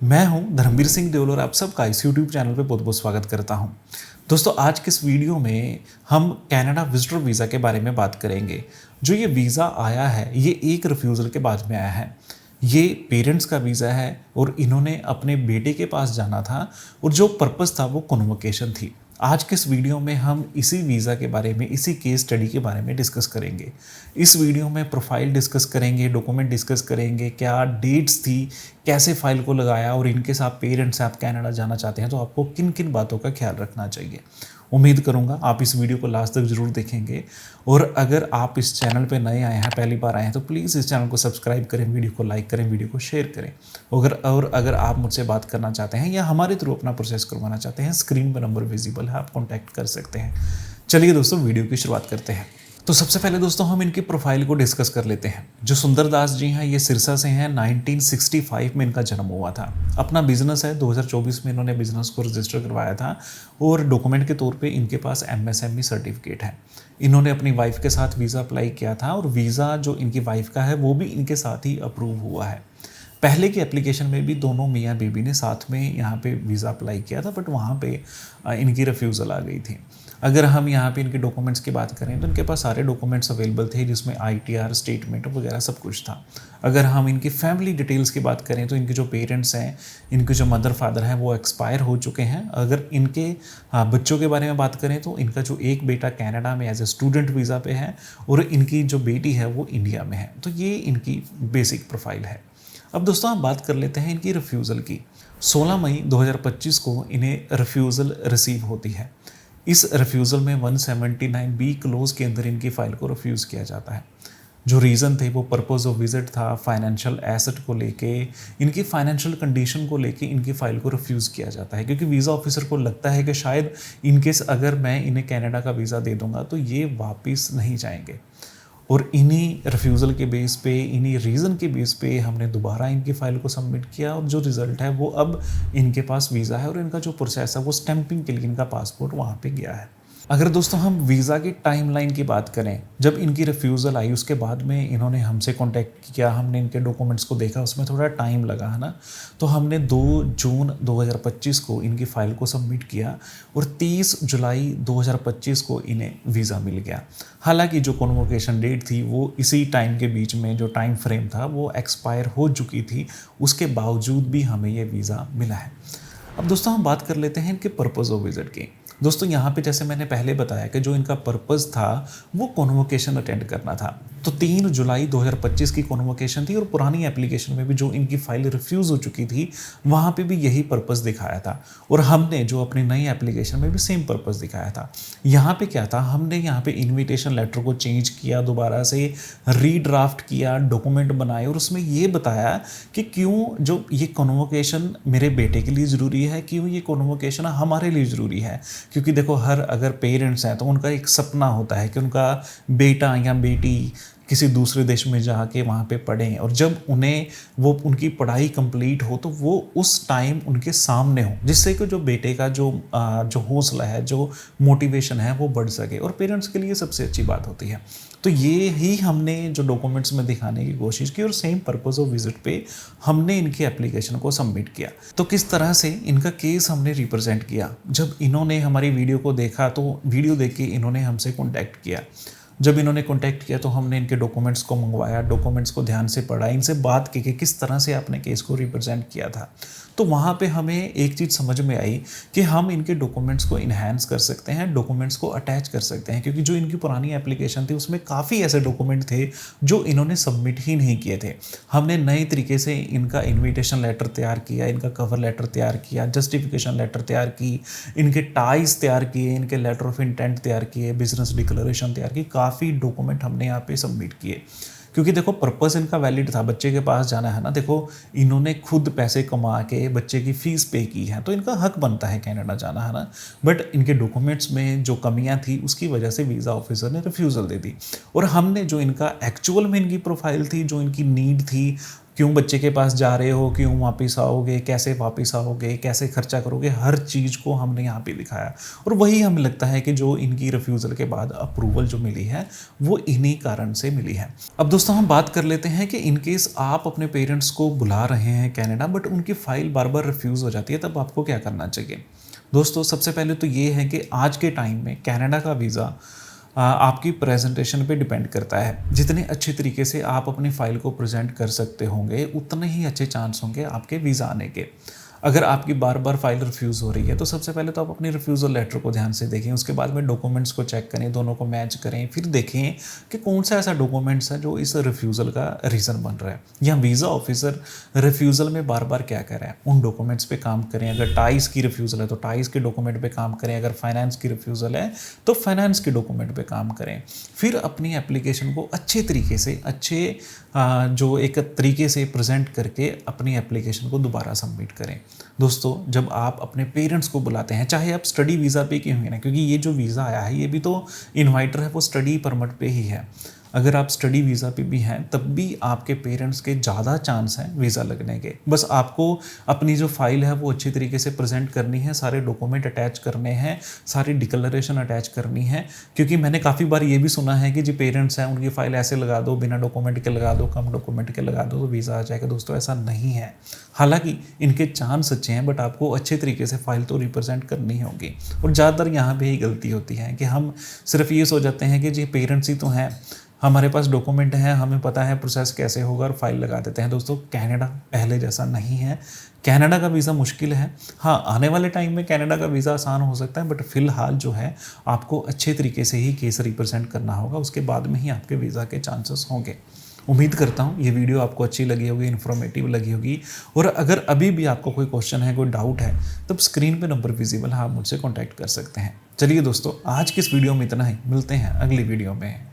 मैं हूं धर्मवीर सिंह देओल और आप सबका इस यूट्यूब चैनल पे बहुत बहुत स्वागत करता हूं। दोस्तों, आज के इस वीडियो में हम कनाडा विजिटर वीज़ा के बारे में बात करेंगे। जो ये वीज़ा आया है ये एक रिफ्यूज़ल के बाद में आया है। ये पेरेंट्स का वीज़ा है और इन्होंने अपने बेटे के पास जाना था और जो पर्पज़ था वो कन्वोकेशन थी। आज के इस वीडियो में हम इसी वीज़ा के बारे में, इसी केस स्टडी के बारे में डिस्कस करेंगे। इस वीडियो में प्रोफाइल डिस्कस करेंगे, डॉक्यूमेंट डिस्कस करेंगे, क्या डेट्स थी, कैसे फाइल को लगाया और इनकेस आप पेरेंट्स से आप कनाडा जाना चाहते हैं तो आपको किन किन बातों का ख्याल रखना चाहिए। उम्मीद करूंगा आप इस वीडियो को लास्ट तक ज़रूर देखेंगे। और अगर आप इस चैनल पे नए आए हैं, पहली बार आए हैं, तो प्लीज़ इस चैनल को सब्सक्राइब करें, वीडियो को लाइक करें, वीडियो को शेयर करें। अगर आप मुझसे बात करना चाहते हैं या हमारे थ्रू अपना प्रोसेस करवाना चाहते हैं, स्क्रीन पर नंबर विजिबल है, आप कॉन्टैक्ट कर सकते हैं। चलिए दोस्तों, वीडियो की शुरुआत करते हैं। तो सबसे पहले दोस्तों हम इनकी प्रोफाइल को डिस्कस कर लेते हैं। जो सुंदरदास जी हैं ये सिरसा से हैं। 1965 में इनका जन्म हुआ था। अपना बिजनेस है, 2024 में इन्होंने बिजनेस को रजिस्टर करवाया था और डॉक्यूमेंट के तौर पे इनके पास MSME सर्टिफिकेट है। इन्होंने अपनी वाइफ के साथ वीज़ा अप्लाई किया था और वीज़ा जो इनकी वाइफ का है वो भी इनके साथ ही अप्रूव हुआ है। पहले की एप्लीकेशन में भी दोनों मियाँ बीबी ने साथ में यहाँ पे वीज़ा अप्लाई किया था, बट वहाँ पे इनकी रिफ्यूज़ल आ गई थी। अगर हम यहाँ पे इनके डॉक्यूमेंट्स की बात करें तो इनके पास सारे डॉक्यूमेंट्स अवेलेबल थे, जिसमें ITR स्टेटमेंट वगैरह सब कुछ था। अगर हम इनकी फैमिली डिटेल्स की बात करें तो इनके जो पेरेंट्स हैं, इनके जो मदर फादर हैं वो एक्सपायर हो चुके हैं। अगर इनके बच्चों के बारे में बात करें तो इनका जो एक बेटा कनाडा में एज ए स्टूडेंट वीज़ा पे है और इनकी जो बेटी है वो इंडिया में है। तो ये इनकी बेसिक प्रोफाइल है। अब दोस्तों हम बात कर लेते हैं इनकी रिफ्यूज़ल की। 16 मई 2025 को इन्हें रिफ्यूज़ल रिसीव होती है। इस रिफ्यूज़ल में 179B क्लोज के अंदर इनकी फ़ाइल को रिफ्यूज़ किया जाता है। जो रीज़न थे वो पर्पज़ ऑफ विज़िट था, फाइनेंशियल एसेट को लेके, इनकी फाइनेंशियल कंडीशन को लेके इनकी फ़ाइल को रिफ्यूज़ किया जाता है, क्योंकि वीज़ा ऑफिसर को लगता है कि शायद इनकेस अगर मैं इन्हें कनाडा का वीज़ा दे दूँगा तो ये वापस नहीं जाएंगे। और इन्हीं रिफ्यूज़ल के बेस पे, इन्हीं रीज़न के बेस पे हमने दोबारा इनकी फ़ाइल को सबमिट किया और जो रिज़ल्ट है वो अब इनके पास वीज़ा है और इनका जो प्रोसेस है वो स्टैंपिंग के लिए इनका पासपोर्ट वहाँ पे गया है। अगर दोस्तों हम वीज़ा की टाइमलाइन की बात करें, जब इनकी रिफ्यूज़ल आई उसके बाद में इन्होंने हमसे कांटेक्ट किया, हमने इनके डॉक्यूमेंट्स को देखा, उसमें थोड़ा टाइम लगा है ना। तो हमने 2 जून 2025 को इनकी फ़ाइल को सबमिट किया और 30 जुलाई 2025 को इन्हें वीज़ा मिल गया। हालांकि जो कन्वोकेशन डेट थी वो इसी टाइम के बीच में, जो टाइम फ्रेम था वो एक्सपायर हो चुकी थी, उसके बावजूद भी हमें ये वीज़ा मिला है। अब दोस्तों हम बात कर लेते हैं इनके पर्पज़ ऑफ विज़िट की। दोस्तों यहाँ पे जैसे मैंने पहले बताया कि जो इनका पर्पज़ था वो कन्वोकेशन अटेंड करना था। तो 3 जुलाई 2025 की कन्वोकेशन थी और पुरानी एप्लीकेशन में भी जो इनकी फ़ाइल रिफ्यूज़ हो चुकी थी वहाँ पे भी यही पर्पज़ दिखाया था और हमने जो अपनी नई एप्लीकेशन में भी सेम पर्पज़ दिखाया था। यहाँ पे क्या था, हमने यहाँ पे इन्विटेशन लेटर को चेंज किया, दोबारा से रीड्राफ्ट किया, डॉक्यूमेंट बनाए और उसमें ये बताया कि क्यों जो ये कन्वोकेशन मेरे बेटे के लिए ज़रूरी है, क्यों ये कन्वोकेशन हमारे लिए ज़रूरी है। क्योंकि देखो, हर अगर पेरेंट्स हैं तो उनका एक सपना होता है कि उनका बेटा या बेटी किसी दूसरे देश में जाके वहाँ पे पढ़ें और जब उन्हें वो उनकी पढ़ाई कंप्लीट हो तो वो उस टाइम उनके सामने हो, जिससे कि जो बेटे का जो हौसला है, जो मोटिवेशन है वो बढ़ सके और पेरेंट्स के लिए सबसे अच्छी बात होती है। तो ये ही हमने जो डॉक्यूमेंट्स में दिखाने की कोशिश की और सेम पर्पज़ ऑफ विजिट पे हमने इनकी एप्लीकेशन को सबमिट किया। तो किस तरह से इनका केस हमने रिप्रेजेंट किया, जब इन्होंने हमारी वीडियो को देखा तो वीडियो देख के इन्होंने हमसे कॉन्टैक्ट किया। जब इन्होंने कॉन्टैक्ट किया तो हमने इनके डॉक्यूमेंट्स को मंगवाया, डॉक्यूमेंट्स को ध्यान से पढ़ा, इनसे बात की कि किस तरह से आपने केस को रिप्रेजेंट किया था। तो वहाँ पे हमें एक चीज़ समझ में आई कि हम इनके डॉक्यूमेंट्स को इन्हांस कर सकते हैं, डॉक्यूमेंट्स को अटैच कर सकते हैं, क्योंकि जो इनकी पुरानी एप्लीकेशन थी उसमें काफ़ी ऐसे डॉक्यूमेंट थे जो इन्होंने सबमिट ही नहीं किए थे। हमने नए तरीके से इनका इन्विटेशन लेटर तैयार किया, इनका कवर लेटर तैयार किया, जस्टिफिकेशन लेटर तैयार की, इनके टाइज तैयार किए, इनके लेटर ऑफ इंटेंट तैयार किए, बिजनेस डिक्लेरेशन तैयार की, काफ़ी डॉक्यूमेंट हमने यहाँ पे सबमिट किए। क्योंकि देखो पर्पस इनका वैलिड था, बच्चे के पास जाना है ना। देखो इन्होंने खुद पैसे कमा के बच्चे की फ़ीस पे की है तो इनका हक बनता है कनाडा जाना, है ना। बट इनके डॉक्यूमेंट्स में जो कमियां थी उसकी वजह से वीज़ा ऑफिसर ने रिफ्यूज़ल दे दी और हमने जो इनका एक्चुअल में इनकी प्रोफाइल थी, जो इनकी नीड थी, क्यों बच्चे के पास जा रहे हो, क्यों वापस आओगे, कैसे वापस आओगे, कैसे खर्चा करोगे, हर चीज़ को हमने यहाँ पे दिखाया। और वही हमें लगता है कि जो इनकी रिफ्यूज़ल के बाद अप्रूवल जो मिली है वो इन्हीं कारण से मिली है। अब दोस्तों हम बात कर लेते हैं कि इनकेस आप अपने पेरेंट्स को बुला रहे हैं कनाडा बट उनकी फ़ाइल बार बार रिफ्यूज़ हो जाती है, तब आपको क्या करना चाहिए। दोस्तों सबसे पहले तो ये है कि आज के टाइम में कनाडा का वीज़ा आपकी प्रेजेंटेशन पे डिपेंड करता है। जितने अच्छे तरीके से आप अपनी फ़ाइल को प्रेजेंट कर सकते होंगे उतने ही अच्छे चांस होंगे आपके वीज़ा आने के। अगर आपकी बार बार फाइल रिफ्यूज़ हो रही है तो सबसे पहले तो आप अपनी रिफ्यूज़ल लेटर को ध्यान से देखें, उसके बाद में डॉक्यूमेंट्स को चेक करें, दोनों को मैच करें, फिर देखें कि कौन सा ऐसा डॉक्यूमेंट्स है जो इस रिफ्यूज़ल का रीज़न बन रहा है, या वीज़ा ऑफिसर रिफ्यूज़ल में बार बार क्या कर रहा है, उन डॉक्यूमेंट्स पे काम करें। अगर टाइस की रिफ्यूज़ल है तो टाइस के डॉक्यूमेंट पे काम करें, अगर फाइनेंस की रिफ्यूज़ल है तो फाइनेंस के डॉक्यूमेंट पे काम करें। फिर अपनी एप्लीकेशन को अच्छे तरीके से जो एक तरीके से प्रेजेंट करके अपनी एप्लीकेशन को दोबारा सबमिट करें। दोस्तों जब आप अपने पेरेंट्स को बुलाते हैं, चाहे आप स्टडी वीज़ा पे क्यों हैं ना, क्योंकि ये जो वीज़ा आया है ये भी तो इन्वाइटर है वो स्टडी परमिट पे ही है। अगर आप स्टडी वीज़ा पे भी हैं तब भी आपके पेरेंट्स के ज़्यादा चांस हैं वीज़ा लगने के। बस आपको अपनी जो फाइल है वो अच्छी तरीके से प्रेजेंट करनी है, सारे डॉक्यूमेंट अटैच करने हैं, सारी डिक्लेरेशन अटैच करनी है। क्योंकि मैंने काफ़ी बार ये भी सुना है कि जो पेरेंट्स हैं उनकी फ़ाइल ऐसे लगा दो, बिना डॉक्यूमेंट के लगा दो, कम डॉक्यूमेंट के लगा दो तो वीज़ा आ जाएगा। दोस्तों ऐसा नहीं है, हालांकि इनके चांस अच्छे हैं बट आपको अच्छे तरीके से फाइल तो रिप्रेजेंट करनी होगी। और ज़्यादातर यहाँ पे ही गलती होती है कि हम सिर्फ ये सोच जाते हैं कि जी पेरेंट्स ही तो हैं, हमारे पास डॉक्यूमेंट हैं, हमें पता है प्रोसेस कैसे होगा और फाइल लगा देते हैं। दोस्तों कनाडा पहले जैसा नहीं है, कनाडा का वीज़ा मुश्किल है। हाँ आने वाले टाइम में कनाडा का वीज़ा आसान हो सकता है बट फिलहाल जो है आपको अच्छे तरीके से ही केस रिप्रेजेंट करना होगा, उसके बाद में ही आपके वीज़ा के चांसेस होंगे। उम्मीद करता हूँ ये वीडियो आपको अच्छी लगी होगी, इन्फॉर्मेटिव लगी होगी। और अगर अभी भी आपको कोई क्वेश्चन है, कोई डाउट है, तब स्क्रीन पे नंबर विजिबल है, आप मुझसे कांटेक्ट कर सकते हैं। चलिए दोस्तों आज की इस वीडियो में इतना ही, मिलते हैं अगली वीडियो में।